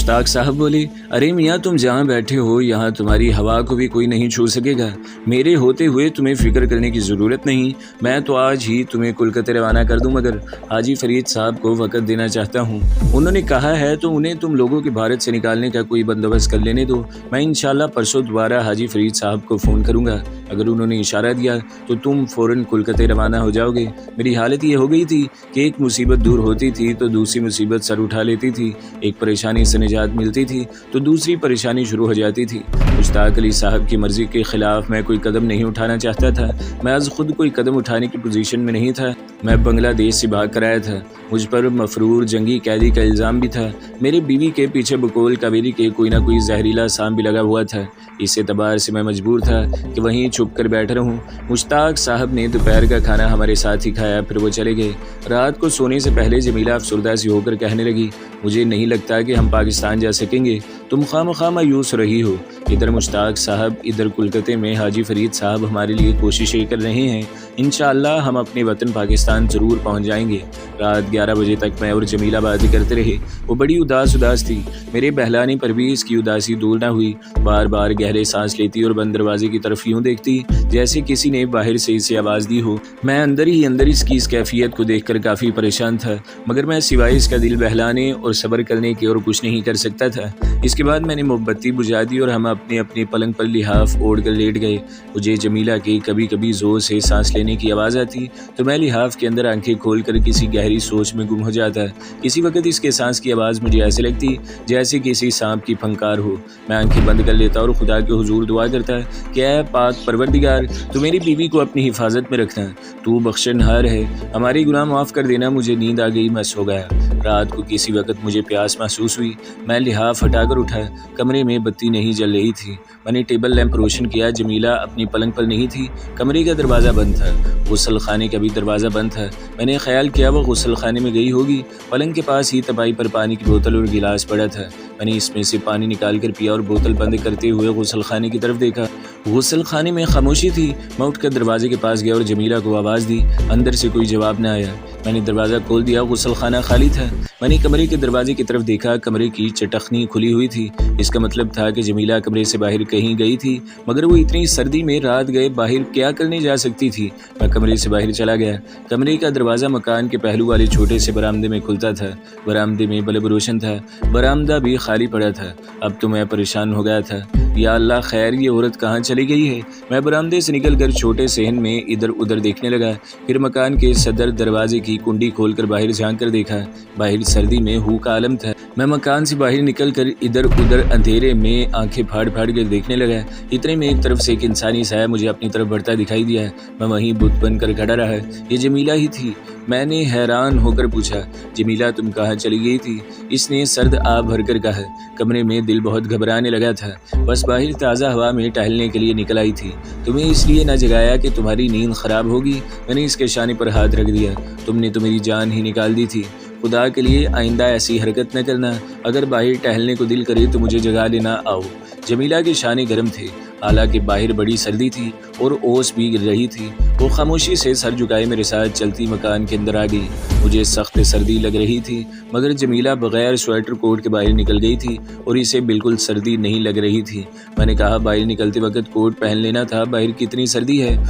مشتاق صاحب بولے، ارے میاں تم جہاں بیٹھے ہو یہاں تمہاری ہوا کو بھی کوئی نہیں چھو سکے گا۔ میرے ہوتے ہوئے تمہیں فکر کرنے کی ضرورت نہیں، میں تو آج ہی تمہیں کولکتہ روانہ کر دوں، مگر حاجی فرید صاحب کو وقت دینا چاہتا ہوں۔ انہوں نے کہا ہے تو انہیں تم لوگوں کے بھارت سے نکالنے کا کوئی بندوبست کر لینے دو۔ میں انشاءاللہ پرسوں دوبارہ حاجی فرید صاحب کو فون کروں گا۔ اگر انہوں نے اشارہ دیا تو تم فوراً کولکتہ روانہ ہو جاؤ گے۔ میری حالت یہ ہو گئی تھی کہ ایک مصیبت دور ہوتی تھی تو دوسری مصیبت سر اٹھا لیتی تھی، ایک پریشانی سے نجات ملتی تھی تو دوسری پریشانی شروع ہو جاتی تھی۔ مشتاق علی صاحب کی مرضی کے خلاف میں کوئی قدم نہیں اٹھانا چاہتا تھا۔ میں از خود کوئی قدم اٹھانے کی پوزیشن میں نہیں تھا۔ میں بنگلہ دیش سے بھاگ کر آیا تھا۔ مجھ پر مفرور جنگی قیدی کا الزام بھی تھا۔ میرے بیوی کے پیچھے بقول کاویری کے کوئی نہ کوئی زہریلا سام بھی لگا ہوا تھا۔ اس اعتبار سے میں مجبور تھا کہ وہیں چھپ کر بیٹھ رہوں۔ مشتاق صاحب نے دوپہر کا کھانا ہمارے ساتھ ہی کھایا، پھر وہ چلے گئے۔ رات کو سونے سے پہلے جمیلہ افسردہ سی ہو کر کہنے لگی، مجھے نہیں لگتا کہ ہم پاکستان جا سکیں گے، تم خواہ مایوس رہی ہو۔ ادھر مشتاق صاحب، ادھر کولکتہ میں حاجی فرید صاحب ہمارے لیے کوششیں کر رہے ہیں۔ انشاءاللہ ہم اپنے وطن پاکستان ضرور پہنچ جائیں گے۔ رات 11 بجے تک میں اور جمیلہ باتیں کرتے رہے۔ وہ بڑی اداس تھی۔ میرے بہلانے پر بھی اس کی اداسی دور نہ ہوئی۔ بار بار گہرے سانس لیتی اور بند دروازے کی طرف یوں دیکھتی جیسے کسی نے باہر سے اسے آواز دی ہو۔ میں اندر ہی اندر اس کی اس کیفیت کو دیکھ کر کافی پریشان تھا، مگر میں سوائے اس کا دل بہلانے اور صبر کرنے کی اور کچھ نہیں کر سکتا تھا۔ اس کے بعد میں نے موم بتی بجھا دی اور ہم اپنے اپنے پلنگ پر لحاف اوڑھ کر لیٹ گئے۔ مجھے جمیلہ کی کبھی کبھی زور سے سانس لینے کی آواز آتی تو میں لحاف کے اندر آنکھیں کھول کر کسی گہری سوچ میں گم ہو جاتا۔ کسی وقت اس کے سانس کی آواز مجھے ایسے لگتی جیسے کسی سانپ کی پھنکار ہو۔ میں آنکھیں بند کر لیتا اور خدا کے حضور دعا کرتا کہ اے پاک پروردگار، تو میری بیوی کو اپنی حفاظت میں رکھنا، تو بخشنہار ہے، ہماری گناہ معاف کر دینا۔ مجھے نیند آ گئی، میں سو گیا۔ رات کو کسی وقت مجھے پیاس محسوس ہوئی۔ میں لحاف ہٹا کر اٹھا۔ کمرے میں بتی نہیں جل رہی تھی۔ میں نے ٹیبل لیمپ روشن کیا۔ جمیلہ اپنی پلنگ پر نہیں تھی۔ کمرے کا دروازہ بند تھا۔ غسل خانے کا بھی دروازہ بند تھا۔ میں نے خیال کیا وہ غسل خانے میں گئی ہوگی۔ پلنگ کے پاس ہی تپائی پر پانی کی بوتل اور گلاس پڑا تھا۔ میں نے اس میں سے پانی نکال کر پیا اور بوتل بند کرتے ہوئے غسل خانے کی طرف دیکھا۔ غسل خانے میں خاموشی تھی۔ میں اٹھ کر دروازے کے پاس گیا اور جمیلہ کو آواز دی۔ اندر سے کوئی جواب نہ آیا۔ میں نے دروازہ کھول دیا۔ غسل خانہ خالی تھا۔ میں نے کمرے کے دروازے کی طرف دیکھا۔ کمرے کی چٹخنی کھلی ہوئی تھی۔ اس کا مطلب تھا کہ جمیلہ کمرے سے باہر کہیں گئی تھی، مگر وہ اتنی سردی میں رات گئے باہر کیا کرنے جا سکتی تھی؟ میں کمرے سے باہر چلا گیا۔ کمرے کا دروازہ مکان کے پہلو والے چھوٹے سے برآمدے میں کھلتا تھا۔ برآمدے میں بلب روشن تھا۔ برآمدہ بھی خالی پڑا تھا۔ اب تو میں پریشان ہو گیا تھا۔ یا اللہ خیر، یہ عورت کہاں چلی گئی ہے؟ میں برآمدے سے نکل کر چھوٹے صحن میں ادھر ادھر دیکھنے لگا۔ پھر مکان کے صدر دروازے کی کنڈی کھول کر باہر جھانک کر دیکھا۔ باہر سردی میں ہو کا عالم تھا۔ میں مکان سے باہر نکل کر ادھر ادھر اندھیرے میں آنکھیں پھاڑ پھاڑ کر دیکھنے لگا۔ اتنے میں ایک طرف سے ایک انسانی سایہ مجھے اپنی طرف بڑھتا دکھائی دیا۔ میں وہیں بت بن کر کھڑا رہا۔ یہ جمیلہ ہی تھی۔ میں نے حیران ہو کر پوچھا، جمیلہ تم کہاں چلی گئی تھی؟ اس نے سرد آب بھر کر کہا۔ کمرے میں دل بہت گھبرانے لگا تھا، بس باہر تازہ ہوا میں ٹہلنے کے لیے نکل آئی تھی۔ تمہیں اس لیے نہ جگایا کہ تمہاری نیند خراب ہوگی؟ میں نے اس کے شانے پر ہاتھ رکھ دیا۔ تم نے تو میری جان ہی نکال دی تھی۔ خدا کے لیے آئندہ ایسی حرکت نہ کرنا۔ اگر باہر ٹہلنے کو دل کرے تو مجھے جگا لینا۔ آؤ۔ جمیلہ کے شانے گرم تھے، حالانکہ باہر بڑی سردی تھی اور اوس بھی گر رہی تھی۔ وہ خاموشی سے سر جھکائے میرے ساتھ چلتی مکان کے اندر آ گئی۔ مجھے سخت سردی لگ رہی تھی، مگر جمیلہ بغیر سویٹر کوٹ کے باہر نکل گئی تھی اور اسے بالکل سردی نہیں لگ رہی تھی۔ میں نے کہا، باہر نکلتے وقت کوٹ پہن لینا تھا، باہر کتنی سردی ہے۔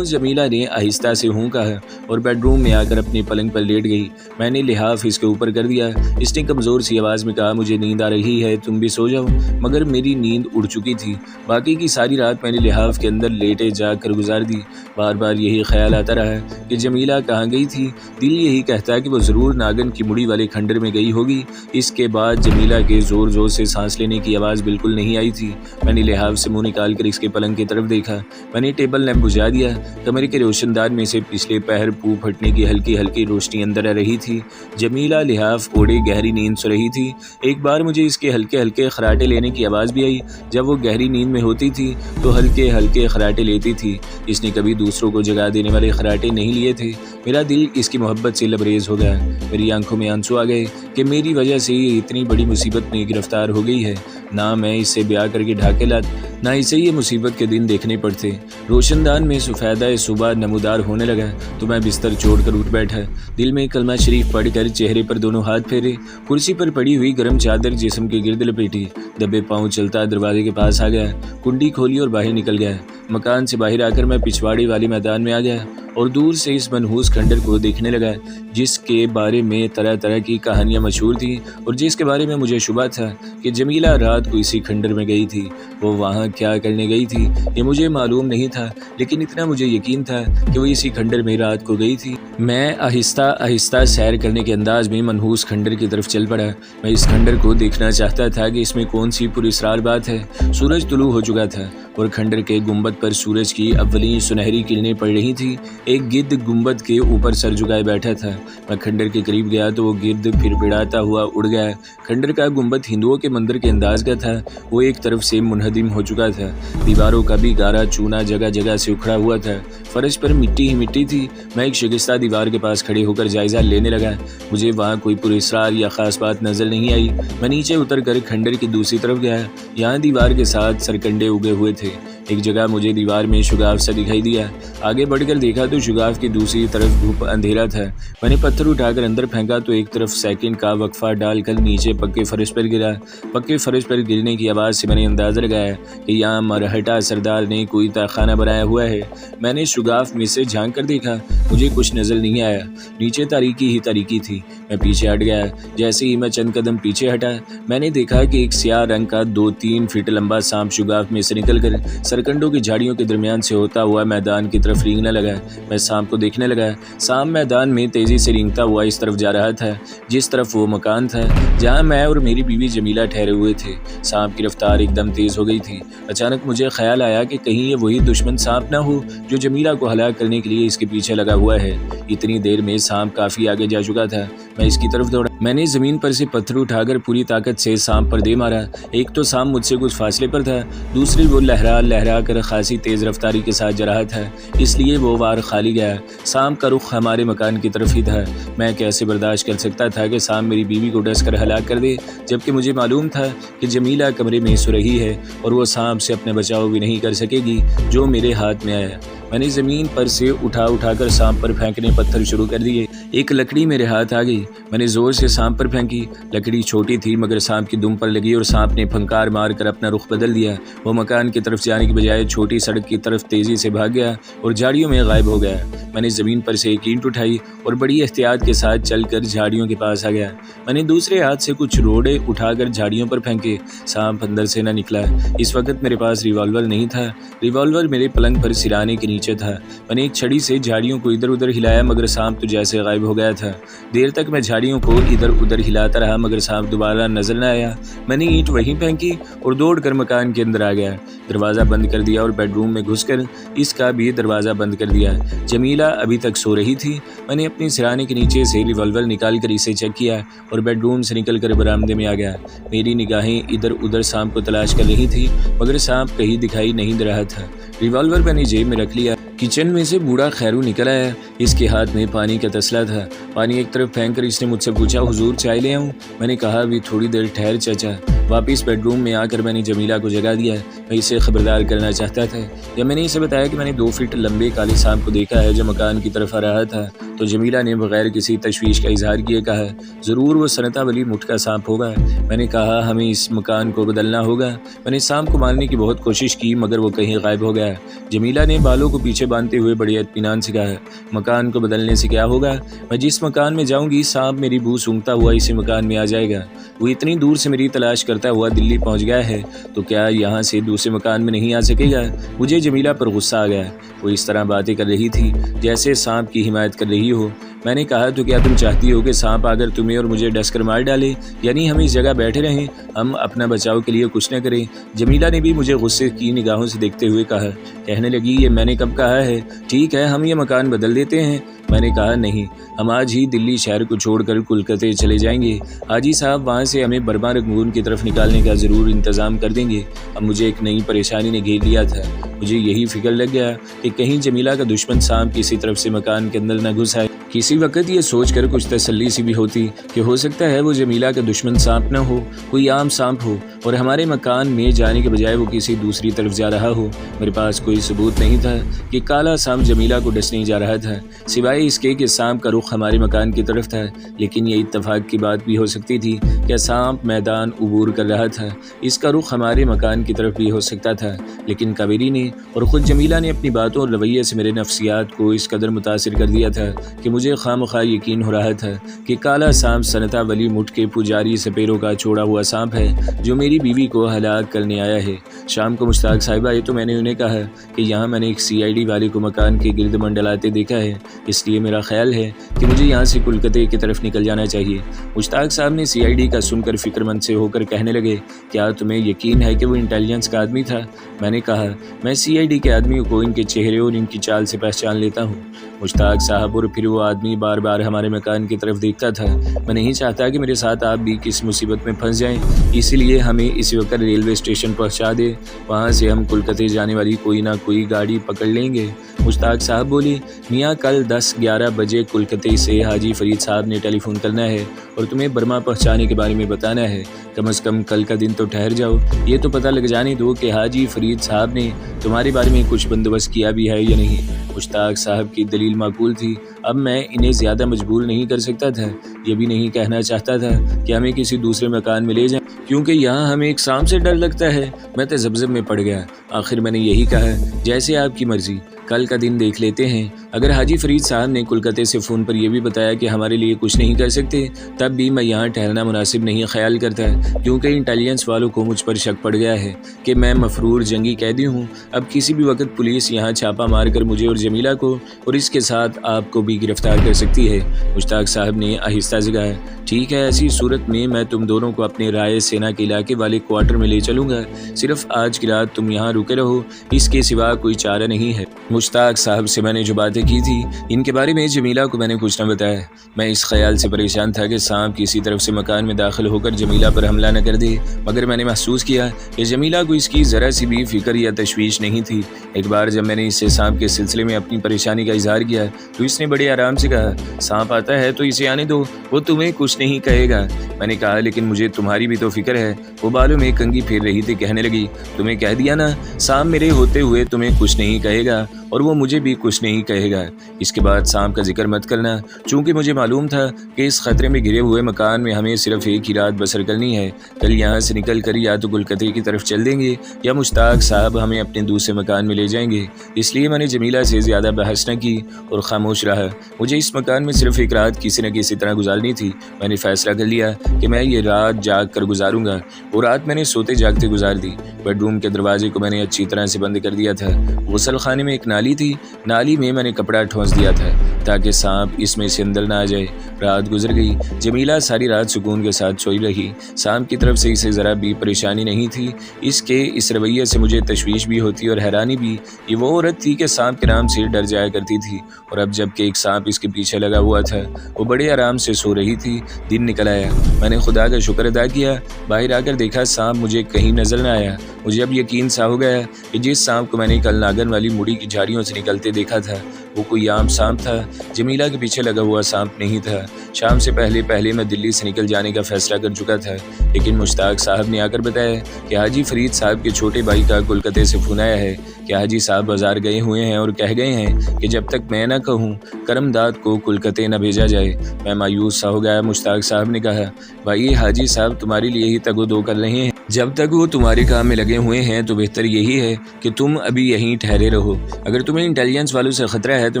جمیلہ نے آہستہ سے کہا اور بیڈ روم میں آ کر اپنی پلنگ پر لیٹ گئی۔ میں نے لحاف اس کے اوپر کر دیا۔ اس نے کمزور سی آواز میں کہا، مجھے نیند آ رہی ہے، تم بھی سو جاؤ۔ مگر میری نیند اڑ چکی تھی۔ باقی کی ساری رات میں نے لحاف کے اندر لیٹے جاگ کر گزار دی۔ بار بار یہی خیال آتا رہا کہ جمیلہ کہاں گئی تھی۔ دل یہی کہتا کہ وہ ضرور ناگن کی مڑی والے کھنڈر میں گئی ہوگی۔ اس کے بعد جمیلہ کے زور زور سے سانس لینے کی آواز بالکل نہیں آئی تھی۔ میں نے لحاف سے منہ نکال کر اس کے پلنگ کی طرف دیکھا۔ میں نے ٹیبل لیمپ بجھا دیا۔ کمرے کے روشن دان میں سے پچھلے پہر پو پھٹنے کی ہلکی ہلکی روشنی اندر آ رہی تھی۔ جمیلہ لحاف اوڑھے گہری نیند سو رہی تھی۔ ایک بار مجھے اس کے ہلکے ہلکے خراٹے لینے کی آواز بھی آئی۔ جب وہ گہری نیند میں ہوتی تھی تو ہلکے ہلکے خراٹے لیتی تھی۔ اس نے کبھی دوسروں کو جگا دینے والے خراٹے نہیں لیے تھے۔ میرا دل اس کی محبت سے لبریز ہو گیا۔ میری آنکھوں میں آنسو آ گئے کہ میری وجہ سے یہ اتنی بڑی مصیبت میں گرفتار ہو گئی ہے۔ نہ میں اسے بیاہ کر کے ڈھاکے لات، نہ اسے یہ مصیبت کے دن دیکھنے پڑتے۔ روشن دان میں سفیدہ صبح نمودار ہونے لگا تو میں بستر چھوڑ کر اٹھ بیٹھا، دل میں کلمہ شریف پڑھ کر چہرے پر دونوں ہاتھ پھیرے، کرسی پر پڑی ہوئی گرم چادر جسم کے گرد لپیٹی، دبے پاؤں چلتا دروازے کے پاس آ گیا، کنڈی کھولی اور باہر نکل گیا۔ مکان سے باہر آ کر میں پچھواڑے والے میدان میں آ گیا اور دور سے اس منحوس کھنڈر کو دیکھنے لگا جس کے بارے میں طرح طرح کی کہانیاں مشہور تھیں اور جس کے بارے میں مجھے شبہ تھا کہ جمیلہ رات کو اسی کھنڈر میں گئی تھی۔ وہ وہاں کیا کرنے گئی تھی یہ مجھے معلوم نہیں تھا، لیکن اتنا مجھے یقین تھا کہ وہ اسی کھنڈر میں رات کو گئی تھی۔ میں آہستہ آہستہ سیر کرنے کے انداز میں منحوس کھنڈر کی طرف چل پڑا۔ میں اس کھنڈر کو دیکھنا چاہتا تھا کہ اس میں کون سی پراسرار بات ہے۔ سورج طلوع ہو چکا تھا اور کھنڈر کے گنبد پر سورج کی اولین سنہری کرنیں پڑ رہی تھیں۔ ایک گدھ گنبد کے اوپر سر جھکائے بیٹھا تھا۔ میں کھنڈر کے قریب گیا تو وہ گدھ پھر پڑاتا ہوا اڑ گیا۔ کھنڈر کا گنبد ہندوؤں کے مندر کے انداز کا تھا، وہ ایک طرف سے منہدم ہو چکا تھا، دیواروں کا بھی گارا چونا جگہ جگہ سے اکھڑا ہوا تھا، فرش پر مٹی ہی مٹی تھی۔ میں ایک شکستہ دیوار کے پاس کھڑے ہو کر جائزہ لینے لگا، مجھے وہاں کوئی پراسرار یا خاص بات نظر نہیں آئی۔ میں نیچے اتر کر کھنڈر کی دوسری طرف گیا، یہاں دیوار کے ساتھ سرکنڈے اگے ہوئے تھے۔ ایک جگہ مجھے دیوار میں شگاف سا دکھائی دیا، آگے بڑھ کر دیکھا تو شگاف کی دوسری طرف دھوپ اندھیرا تھا۔ میں نے پتھر اٹھا کر اندر پھینکا تو ایک طرف سیکنڈ کا وقفہ ڈال کر نیچے پکے فرش پر گرا۔ پکے فرش پر گرنے کی آواز سے میں نے اندازہ لگایا کہ یہاں مرہٹا سردار نے کوئی تہخانہ بنایا ہوا ہے۔ میں نے شگاف میں سے جھانک کر دیکھا، مجھے کچھ نظر نہیں آیا، نیچے تاریکی ہی تاریکی تھی۔ میں پیچھے ہٹ گیا، جیسے ہی میں چند قدم پیچھے ہٹا میں نے دیکھا کہ ایک سیاہ رنگ کا 2-3 فٹ لمبا سانپ شگاف میں سے نکل کر سرکنڈوں کی جھاڑیوں کے درمیان سے ہوتا ہوا میدان کی طرف رینگنے لگا۔ میں سانپ کو دیکھنے لگا، سانپ میدان میں تیزی سے رینگتا ہوا اس طرف جا رہا تھا جس طرف وہ مکان تھا جہاں میں اور میری بیوی جمیلہ ٹھہرے ہوئے تھے۔ سانپ کی رفتار ایک دم تیز ہو گئی تھی۔ اچانک مجھے خیال آیا کہ کہیں یہ وہی دشمن سانپ نہ ہو جو جمیلہ کو ہلاک کرنے کے لیے اس کے پیچھے لگا ہوا ہے۔ اتنی دیر میں سانپ کافی آگے جا چکا تھا، میں اس کی طرف دوڑا۔ میں نے زمین پر سے پتھر اٹھا کر پوری طاقت سے سانپ پر دے مارا۔ ایک تو سانپ مجھ سے کچھ فاصلے پر تھا، دوسری وہ لہرا لہرا کر خاصی تیز رفتاری کے ساتھ جا رہا تھا، اس لیے وہ وار خالی گیا۔ سانپ کا رخ ہمارے مکان کی طرف ہی تھا۔ میں کیسے برداشت کر سکتا تھا کہ سانپ میری بیوی کو ڈس کر ہلاک کر دے، جبکہ مجھے معلوم تھا کہ جمیلہ کمرے میں سو رہی ہے اور وہ سانپ سے اپنے بچاؤ بھی نہیں کر سکے گی جو میرے ہاتھ میں آیا۔ میں نے زمین پر سے اٹھا کر سانپ پر پھینکنے پتھر شروع کر دیے۔ ایک لکڑی میرے ہاتھ آ گئی، میں نے زور سے سانپ پر پھینکی۔ لکڑی چھوٹی تھی مگر سانپ کی دم پر لگی اور سانپ نے پھنکار مار کر اپنا رخ بدل دیا۔ وہ مکان کی طرف جانے کی بجائے چھوٹی سڑک کی طرف تیزی سے بھاگ گیا اور جھاڑیوں میں غائب ہو گیا۔ میں نے زمین پر سے ایک اینٹ اٹھائی اور بڑی احتیاط کے ساتھ چل کر جھاڑیوں کے پاس آ گیا۔ میں نے دوسرے ہاتھ سے کچھ روڑے اٹھا کر جھاڑیوں پر پھینکے، سانپ اندر سے نہ نکلا۔ اس وقت میرے پاس ریوالور نہیں تھا، ریوالور میرے پلنگ پر سرانے کے نیچے تھا۔ میں نے ایک چھڑی سے جھاڑیوں کو ادھر ادھر ہلایا مگر سانپ تو جیسے غائب ہو گیا تھا۔ دیر تک میں جھاڑیوں کو ادھر ادھر ہلاتا رہا مگر سانپ دوبارہ نظر نہ آیا۔ میں نے اینٹ وہیں پھینکی اور دوڑ کر مکان کے اندر آ گیا، دروازہ بند کر دیا اور بیڈ روم میں گھس کر اس کا بھی دروازہ بند کر دیا۔ جمیلہ ابھی تک سو رہی تھی۔ میں نے اپنی سرانے کے نیچے سے ریوالور نکال کر اسے چیک کیا اور بیڈ روم سے نکل کر برآمدے میں آ گیا۔ میری نگاہیں ادھر ادھر سانپ کو تلاش کر رہی تھی مگر سانپ کہیں دکھائی نہیں دے رہا تھا۔ ریوالور میں نے جیب میں رکھ لیا۔ کچن میں سے بوڑھا خیرو نکل آیا، اس کے ہاتھ میں پانی کا تسلا تھا۔ پانی ایک طرف پھینک کر اس نے مجھ سے پوچھا، حضور چائے لے آؤں؟ میں نے کہا ابھی تھوڑی دیر ٹھہر چچا۔ واپس بیڈ روم میں آ کر میں نے جمیلہ کو جگا دیا۔ میں اسے خبردار کرنا چاہتا تھا۔ جب میں نے اسے بتایا کہ میں نے 2 فٹ لمبے کالے سانپ کو دیکھا ہے جو مکان کی طرف آ رہا تھا تو جمیلہ نے بغیر کسی تشویش کا اظہار کیے کہا، ضرور وہ سنتا ولی مٹھ کا سانپ ہوگا۔ میں نے کہا ہمیں اس مکان کو بدلنا ہوگا۔ میں نے سانپ کو مارنے کی بہت کوشش کی مگر وہ کہیں غائب ہو گیا۔ جمیلہ نے بالوں کو پیچھے باندھتے ہوئے بڑے اطمینان سے کہا، مکان کو بدلنے سے کیا ہوگا؟ میں جس مکان میں جاؤں گی سانپ میری بو سونگھتا ہوا اسی مکان میں آ جائے گا۔ وہ اتنی دور سے میری تلاش کرتا ہوا دلی پہنچ گیا ہے تو کیا یہاں سے دوسرے مکان میں نہیں آ سکے گا؟ مجھے جمیلہ پر غصہ آ گیا۔ وہ اس طرح باتیں کر رہی تھی جیسے سانپ کی حمایت کر رہی ہو۔ میں نے کہا تو کیا تم چاہتی ہو کہ سانپ اگر تمہیں اور مجھے ڈس کر مار ڈالے، یعنی ہم اس جگہ بیٹھے رہیں، ہم اپنا بچاؤ کے لیے کچھ نہ کریں؟ جمیلہ نے بھی مجھے غصے کی نگاہوں سے دیکھتے ہوئے کہا، کہنے لگی یہ میں نے کب کہا ہے؟ ٹھیک ہے ہم یہ مکان بدل دیتے ہیں۔ میں نے کہا نہیں، ہم آج ہی دلی شہر کو چھوڑ کر کولکتہ چلے جائیں گے۔ حاجی صاحب وہاں سے ہمیں برما رنگون کی طرف نکالنے کا ضرور انتظام کر دیں گے۔ اب مجھے ایک نئی پریشانی نے گھیر لیا تھا۔ مجھے یہی فکر لگ گیا کہ کہیں جمیلہ کا دشمن سانپ کسی طرف سے مکان کے اندر نہ گھس آئے۔ کسی وقت یہ سوچ کر کچھ تسلی سی بھی ہوتی کہ ہو سکتا ہے وہ جمیلہ کا دشمن سانپ نہ ہو، کوئی عام سانپ ہو اور ہمارے مکان میں جانے کے بجائے وہ کسی دوسری طرف جا رہا ہو۔ میرے پاس کوئی ثبوت نہیں تھا کہ کالا سانپ جمیلہ کو ڈسنے جا رہا تھا، سوائے اس کے کہ سانپ کا رخ ہمارے مکان کی طرف تھا، لیکن یہ اتفاق کی بات بھی ہو سکتی تھی کہ سانپ میدان عبور کر رہا تھا، اس کا رخ ہمارے مکان کی طرف بھی ہو سکتا تھا۔ لیکن کاویری نے اور خود جمیلہ نے اپنی باتوں اور رویے سے میرے نفسیات کو اس قدر متاثر کر دیا تھا کہ مجھے خواہ یقین ہو رہا تھا کہ کالا سانپ سنتا ولی مٹھ کے پجاری سپیروں کا چھوڑا ہوا سانپ ہے جو میری بیوی کو ہلاک کرنے آیا ہے۔ شام کو مشتاق صاحبہ آئے تو میں نے انہیں کہا کہ یہاں میں نے ایک CID والے کو مکان کے گرد منڈلاتے دیکھا ہے، اس لیے میرا خیال ہے کہ مجھے یہاں سے کلکتے کی طرف نکل جانا چاہیے۔ مشتاق صاحب نے CID کا سن کر فکر مند سے ہو کر کہنے لگے، کیا تمہیں یقین ہے کہ وہ انٹیلیجنس کا آدمی تھا؟ میں نے کہا، میں CID کے آدمیوں کو ان کے چہرے اور ان کی چال سے پہچان لیتا ہوں۔ مشتاق صاحب اور پھر وہ آدمی بار بار ہمارے مکان کی طرف دیکھتا تھا۔ میں نہیں چاہتا کہ میرے ساتھ آپ بھی کس مصیبت میں پھنس جائیں، اسی لیے ہمیں اس وقت ریلوے اسٹیشن پہنچا دے، وہاں سے ہم کلکتے جانے والی کوئی نہ کوئی گاڑی پکڑ لیں گے۔ مشتاق صاحب بولی، میاں کل 10-11 بجے کلکتے سے حاجی فرید صاحب نے ٹیلی فون کرنا ہے اور تمہیں برما پہنچانے کے بارے میں بتانا ہے، کم از کم کل کا دن تو ٹھہر جاؤ، یہ تو پتہ لگ جانے دو کہ حاجی فرید صاحب نے تمہارے بارے میں کچھ بندوبست کیا بھی ہے یا نہیں۔ مشتاق صاحب کی دلیل معقول تھی، اب میں انہیں زیادہ مجبور نہیں کر سکتا تھا، یہ بھی نہیں کہنا چاہتا تھا کہ ہمیں کسی دوسرے مکان میں لے جائیں کیونکہ یہاں ہمیں ایک سانپ سے ڈر لگتا ہے۔ میں تذبذب میں پڑ گیا، آخر میں نے یہی کہا، جیسے آپ کی مرضی، کل کا دن دیکھ لیتے ہیں۔ اگر حاجی فرید صاحب نے کلکتے سے فون پر یہ بھی بتایا کہ ہمارے لیے کچھ نہیں کر سکتے، تب بھی میں یہاں ٹھہرنا مناسب نہیں خیال کرتا، کیونکہ انٹیلیجنس والوں کو مجھ پر شک پڑ گیا ہے کہ میں مفرور جنگی قیدی ہوں۔ اب کسی بھی وقت پولیس یہاں چھاپا مار کر مجھے اور جمیلہ کو اور اس کے ساتھ آپ کو بھی گرفتار کر سکتی ہے۔ مشتاق صاحب نے آہستہ سے کہا، ٹھیک ہے، ایسی صورت میں میں تم دونوں کو اپنے رائے سینا کے علاقے والے کوارٹر میں لے چلوں گا، صرف آج کی رات تم یہاں رکے رہو، اس کے سوا کوئی چارہ نہیں ہے۔ مشتاق صاحب سے میں نے جو باتیں کی تھی ان کے بارے میں جمیلہ کو میں نے کچھ نہ بتایا۔ میں اس خیال سے پریشان تھا کہ سانپ کسی طرف سے مکان میں داخل ہو کر جمیلہ پر حملہ نہ کر دے، مگر میں نے محسوس کیا کہ جمیلہ کو اس کی ذرا سی بھی فکر یا تشویش نہیں تھی۔ ایک بار جب میں نے اس سے سانپ کے سلسلے میں اپنی پریشانی کا اظہار کیا تو اس نے بڑے آرام سے کہا، سانپ آتا ہے تو اسے آنے دو، وہ تمہیں کچھ نہیں کہے گا۔ میں نے کہا، لیکن مجھے تمہاری بھی تو فکر ہے۔ وہ بالوں میں کنگھی پھیر رہی تھی، کہنے لگی، تمہیں کہہ دیا نا، سانپ میرے ہوتے ہوئے تمہیں کچھ نہیں کہے گا اور وہ مجھے بھی کچھ نہیں کہے گا۔ اس کے بعد سانپ کا ذکر مت کرنا، چونکہ مجھے معلوم تھا کہ اس خطرے میں گھرے ہوئے مکان میں ہمیں صرف ایک ہی رات بسر کرنی ہے۔ کل یہاں سے نکل کر یا تو کلکتے کی طرف چل دیں گے یا مشتاق صاحب ہمیں اپنے دوسرے مکان میں لے جائیں گے۔ اس لیے میں نے جمیلہ سے زیادہ بحث نہ کی اور خاموش رہا۔ مجھے اس مکان میں صرف ایک رات کسی نہ کسی طرح گزارنی تھی۔ میں نے فیصلہ کر لیا کہ میں یہ رات جاگ کر گزاروں گا۔ وہ رات میں نے سوتے جاگتے گزار دی۔ بیڈ روم کے دروازے کو میں نے اچھی طرح سے بند کر دیا تھا۔ غسل خانے میں ایک نالی تھی، نالی میں نے کپڑا ٹھونس دیا تھا تاکہ سانپ اس میں سے اندر نہ آ جائے۔ رات گزر گئی، جمیلہ ساری رات سکون کے ساتھ سوئی رہی۔ سانپ کی طرف سے اسے ذرا بھی پریشانی نہیں تھی، اس کے اس رویے سے مجھے تشویش بھی ہوتی اور حیرانی بھی۔ یہ وہ عورت تھی کہ سانپ کے نام سے ڈر جایا کرتی تھی، اور اب جب کہ ایک سانپ اس کے پیچھے لگا ہوا تھا، وہ بڑے آرام سے سو رہی تھی۔ دن نکل آیا، میں نے خدا کا شکر ادا کیا۔ باہر آ کر دیکھا سانپ مجھے کہیں نظر نہ آیا۔ مجھے اب یقین سا ہو گیا کہ جس سانپ کو میں نے کل ناگن والی مڑی کی جھاڑیوں سے نکلتے دیکھا تھا وہ کوئی عام سانپ تھا، جمیلہ کے پیچھے لگا ہوا سانپ نہیں تھا۔ شام سے پہلے میں دلی سے نکل جانے کا فیصلہ کر چکا تھا، لیکن مشتاق صاحب نے آ کر بتایا کہ حاجی فرید صاحب کے چھوٹے بھائی کا کلکتے سے فون آیا ہے کہ حاجی صاحب بازار گئے ہوئے ہیں اور کہہ گئے ہیں کہ جب تک میں نہ کہوں کرم داد کو کلکتے نہ بھیجا جائے۔ میں مایوس سا ہو گیا۔ مشتاق صاحب نے کہا، بھائی حاجی صاحب تمہارے لیے ہی تگ و دو کر رہے ہیں، جب تک وہ تمہارے کام میں لگے ہوئے ہیں تو بہتر یہی ہے کہ تم ابھی یہیں ٹھہرے رہو۔ اگر تمہیں انٹیلیجنس والوں سے خطرہ ہے تو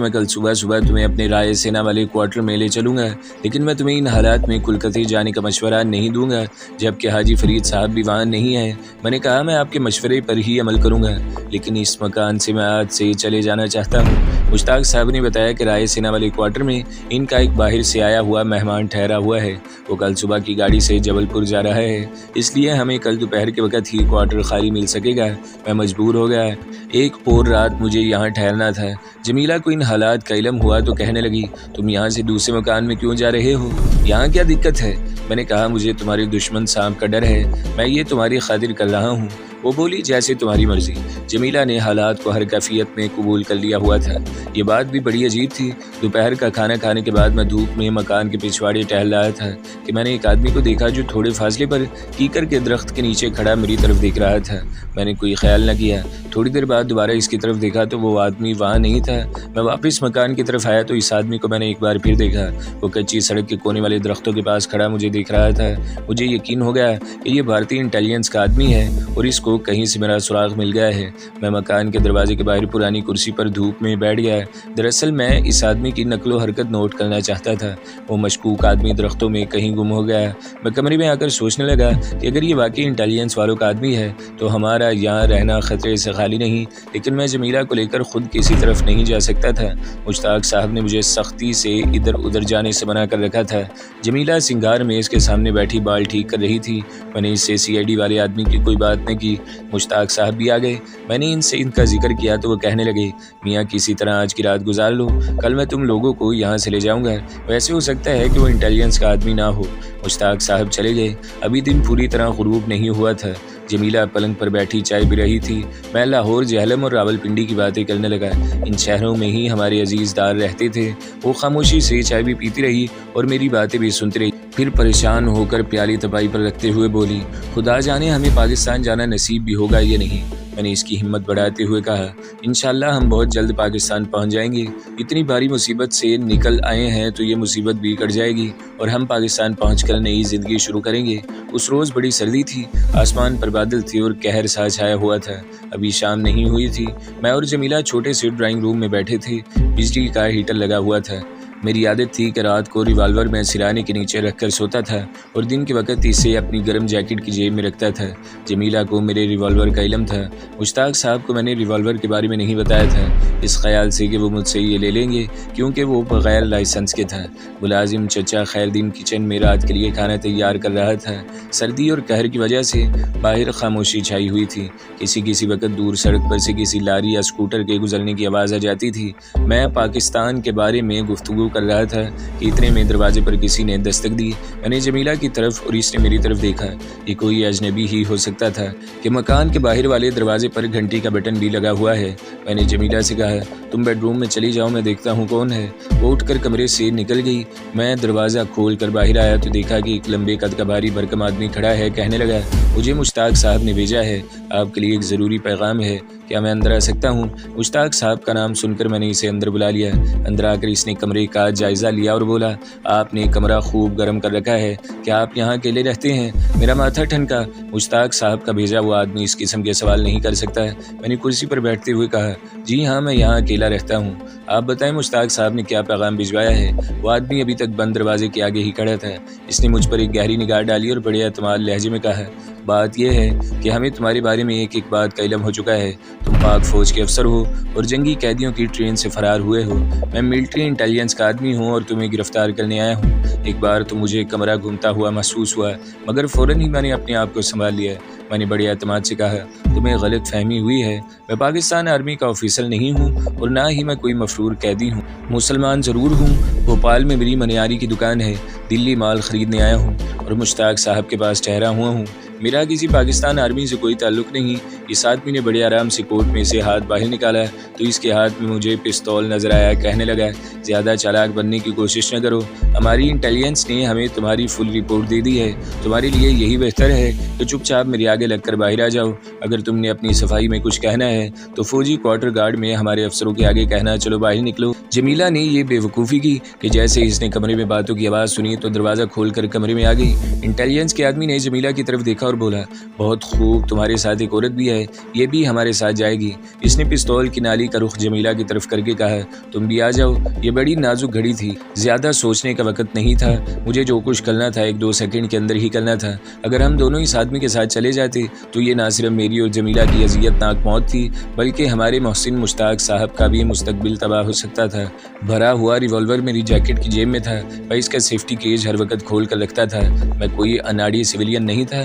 میں کل صبح تمہیں اپنے رائے سینا والے کوارٹر میں لے چلوں گا، لیکن میں تمہیں ان حالات میں کلکتے جانے کا مشورہ نہیں دوں گا جبکہ حاجی فرید صاحب بھی وہاں نہیں ہیں۔ میں نے کہا، میں آپ کے مشورے پر ہی عمل کروں گا، لیکن اس مکان سے میں آج سے چلے جانا چاہتا ہوں۔ مشتاق صاحب نے بتایا کہ رائے سینا والے کوارٹر میں ان کا ایک باہر سے آیا ہوا مہمان ٹھہرا ہوا ہے، وہ کل صبح کی گاڑی سے جبل پور جا رہا ہے، اس لیے ہمیں کل دوپہر کے وقت ہی کوارٹر خالی مل سکے گا۔ میں مجبور ہو گیا، ایک اور رات مجھے یہاں ٹھہرنا تھا۔ جمیلہ کو ان حالات کا علم ہوا تو کہنے لگی، تم یہاں سے دوسرے مکان میں کیوں جا رہے ہو؟ یہاں کیا دقت ہے؟ میں نے کہا، مجھے تمہارے دشمن سانپ کا ڈر ہے، میں یہ تمہاری خاطر کر رہا ہوں۔ وہ بولی جیسے تمہاری مرضی۔ جمیلہ نے حالات کو ہر کیفیت میں قبول کر لیا ہوا تھا۔ یہ بات بھی بڑی عجیب تھی۔ دوپہر کا کھانا کھانے کے بعد میں دھوپ میں مکان کے پچھواڑے ٹہل رہا تھا کہ میں نے ایک آدمی کو دیکھا جو تھوڑے فاصلے پر کیکر کے درخت کے نیچے کھڑا میری طرف دیکھ رہا تھا۔ میں نے کوئی خیال نہ کیا۔ تھوڑی دیر بعد دوبارہ اس کی طرف دیکھا تو وہ آدمی وہاں نہیں تھا۔ میں واپس مکان کی طرف آیا تو اس آدمی کو میں نے ایک بار پھر دیکھا۔ وہ کچی سڑک کے کونے والے درختوں کے پاس کھڑا مجھے دیکھ رہا تھا۔ مجھے یقین ہو گیا کہ یہ بھارتی انٹیلیجنس کا آدمی ہے اور اس کو کہیں سے میرا سراغ مل گیا ہے۔ میں مکان کے دروازے کے باہر پرانی کرسی پر دھوپ میں بیٹھ گیا۔ دراصل میں اس آدمی کی نقل و حرکت نوٹ کرنا چاہتا تھا۔ وہ مشکوک آدمی درختوں میں کہیں گم ہو گیا۔ میں کمرے میں آ کر سوچنے لگا کہ اگر یہ واقعی انٹیلیجنس والوں کا آدمی ہے تو ہمارا یہاں رہنا خطرے سے خالی نہیں، لیکن میں جمیلہ کو لے کر خود کسی طرف نہیں جا سکتا تھا۔ مشتاق صاحب نے مجھے سختی سے ادھر ادھر جانے سے منع کر رکھا تھا۔ جمیلہ سنگار میز کے سامنے بیٹھی بال ٹھیک کر رہی تھی۔ میں نے اس سے CID والے آدمی کی کوئی بات نہ کی۔ مشتاق صاحب بھی آ گئے۔ میں نے ان سے ان کا ذکر کیا تو وہ کہنے لگے، میاں کسی طرح آج کی رات گزار لو، کل میں تم لوگوں کو یہاں سے لے جاؤں گا۔ ویسے ہو سکتا ہے کہ وہ انٹیلیجنس کا آدمی نہ ہو۔ مشتاق صاحب چلے گئے۔ ابھی دن پوری طرح غروب نہیں ہوا تھا۔ جمیلہ پلنگ پر بیٹھی چائے پی رہی تھی۔ میں لاہور، جہلم اور راولپنڈی کی باتیں کرنے لگا۔ ان شہروں میں ہی ہمارے عزیز دار رہتے تھے۔ وہ خاموشی سے چائے بھی پیتی رہی اور میری باتیں بھی سنتی رہی۔ پھر پریشان ہو کر پیالی تپائی پر رکھتے ہوئے بولی، خدا جانے ہمیں پاکستان جانا نصیب بھی ہوگا یا نہیں۔ میں نے اس کی ہمت بڑھاتے ہوئے کہا، انشاءاللہ ہم بہت جلد پاکستان پہنچ جائیں گے۔ اتنی بھاری مصیبت سے نکل آئے ہیں تو یہ مصیبت بھی کٹ جائے گی اور ہم پاکستان پہنچ کر نئی زندگی شروع کریں گے۔ اس روز بڑی سردی تھی، آسمان پر بادل تھے اور قہر سا چھایا ہوا تھا۔ ابھی شام نہیں ہوئی تھی۔ میں اور جمیلہ چھوٹے سے ڈرائنگ روم میں بیٹھے تھے۔ بجلی کا ہیٹر لگا ہوا تھا۔ میری عادت تھی کہ رات کو ریوالور میں سرانے کے نیچے رکھ کر سوتا تھا اور دن کے وقت اسے اپنی گرم جیکٹ کی جیب میں رکھتا تھا۔ جمیلہ کو میرے ریوالور کا علم تھا۔ مشتاق صاحب کو میں نے ریوالور کے بارے میں نہیں بتایا تھا، اس خیال سے کہ وہ مجھ سے یہ لے لیں گے کیونکہ وہ بغیر لائسنس کے تھا۔ ملازم چچا خیردین کچن میں رات کے لیے کھانا تیار کر رہا تھا۔ سردی اور قہر کی وجہ سے باہر خاموشی چھائی ہوئی تھی۔ کسی وقت دور سڑک پر سے کسی لاری یا اسکوٹر کے گزرنے کی آواز آ جاتی تھی۔ میں پاکستان کے بارے میں گفتگو کر رہا تھا کہ اتنے میں دروازے پر کسی نے دستک دی۔ میں نے جمیلہ کی طرف اور اس نے میری طرف دیکھا۔ یہ کوئی اجنبی ہی ہو سکتا تھا کہ مکان کے باہر والے دروازے پر گھنٹی کا بٹن بھی لگا ہوا ہے۔ میں نے جمیلہ سے کہا، تم بیڈ روم میں چلی جاؤ، میں دیکھتا ہوں کون ہے۔ وہ اٹھ کر کمرے سے نکل گئی۔ میں دروازہ کھول کر باہر آیا تو دیکھا کہ ایک لمبے قد کا بھاری بھرکم آدمی کھڑا ہے۔ کہنے لگا، مجھے مشتاق صاحب نے بھیجا ہے، آپ کے لیے ایک ضروری پیغام ہے، کیا میں اندر آ سکتا ہوں؟ مشتاق صاحب کا نام سن کر میں نے اسے اندر بلا لیا۔ اندر آ کر اس نے کمرے کا جائزہ لیا اور بولا، آپ نے کمرہ خوب گرم کر رکھا ہے، کیا آپ یہاں اکیلے رہتے ہیں؟ میرا ماتھا ٹھنکا۔ مشتاق صاحب کا بھیجا وہ آدمی اس قسم کے سوال نہیں کر سکتا ہے۔ میں نے کرسی پر بیٹھتے ہوئے کہا، جی ہاں میں یہاں اکیلا رہتا ہوں۔ آپ بتائیں مشتاق صاحب نے کیا پیغام بھجوایا ہے؟ وہ آدمی ابھی تک بند دروازے کے آگے ہی کھڑا تھا۔ اس نے مجھ پر ایک گہری نگاہ ڈالی اور بڑے اعتماد لہجے میں کہا، بات یہ ہے کہ ہمیں تمہارے بارے میں ایک بات کا علم ہو چکا ہے، تم پاک فوج کے افسر ہو اور جنگی قیدیوں کی ٹرین سے فرار ہوئے ہو۔ میں ملٹری انٹیلیجنس کا آدمی ہوں اور تمہیں گرفتار کرنے آیا ہوں۔ ایک بار تو مجھے کمرہ گھومتا ہوا محسوس ہوا، مگر فوراً ہی میں نے اپنے آپ کو سنبھال لیا۔ میں نے بڑے اعتماد سے کہا، تمہیں غلط فہمی ہوئی ہے، میں پاکستان آرمی کا آفیسر نہیں ہوں اور نہ ہی میں کوئی مفرور قیدی ہوں۔ مسلمان ضرور ہوں، بھوپال میں میری منیاری کی دکان ہے، دلی مال خریدنے آیا ہوں اور مشتاق صاحب کے پاس ٹھہرا ہوا ہوں۔ میرا کسی پاکستان آرمی سے کوئی تعلق نہیں۔ اس آدمی نے بڑے آرام سے کوٹ میں سے ہاتھ باہر نکالا تو اس کے ہاتھ میں مجھے پستول نظر آیا۔ کہنے لگا، زیادہ چالاک بننے کی کوشش نہ کرو، ہماری انٹیلیجنس نے ہمیں تمہاری فل رپورٹ دے دی ہے، تمہارے لیے یہی بہتر ہے کہ چپ چاپ میرے آگے لگ کر باہر آ جاؤ۔ اگر تم نے اپنی صفائی میں کچھ کہنا ہے تو فوجی کوارٹر گارڈ میں ہمارے افسروں کے آگے کہنا، چلو باہر نکلو۔ جمیلہ نے یہ بے وقوفی کی کہ جیسے اس نے کمرے میں باتوں کی آواز سنی تو دروازہ کھول کر کمرے میں آ گئی۔ انٹیلیجنس کے آدمی نے جمیلہ کی طرف دیکھا اور بولا، بہت خوب، تمہارے ساتھ ایک عورت بھی ہے، یہ بھی ہمارے ساتھ جائے گی۔ اس نے پستول کی نالی کا رخ جمیلہ کی طرف کر کے کہا، تم بھی آ جاؤ۔ یہ بڑی نازک گھڑی تھی، زیادہ سوچنے کا وقت نہیں تھا۔ مجھے جو کچھ کرنا تھا 1-2 سیکنڈ کے اندر ہی کرنا تھا۔ اگر ہم دونوں اس آدمی کے ساتھ چلے جاتے تو یہ نہ صرف میری اور جمیلہ کی اذیت ناک موت تھی بلکہ ہمارے محسن مشتاق صاحب کا بھی مستقبل تباہ ہو سکتا تھا۔ بھرا ہوا ریوالور میری جیکٹ کی جیب میں تھا، میں اس کا سیفٹی کیج ہر وقت کھول کر رکھتا تھا۔ میں کوئی اناڑی سویلین نہیں تھا،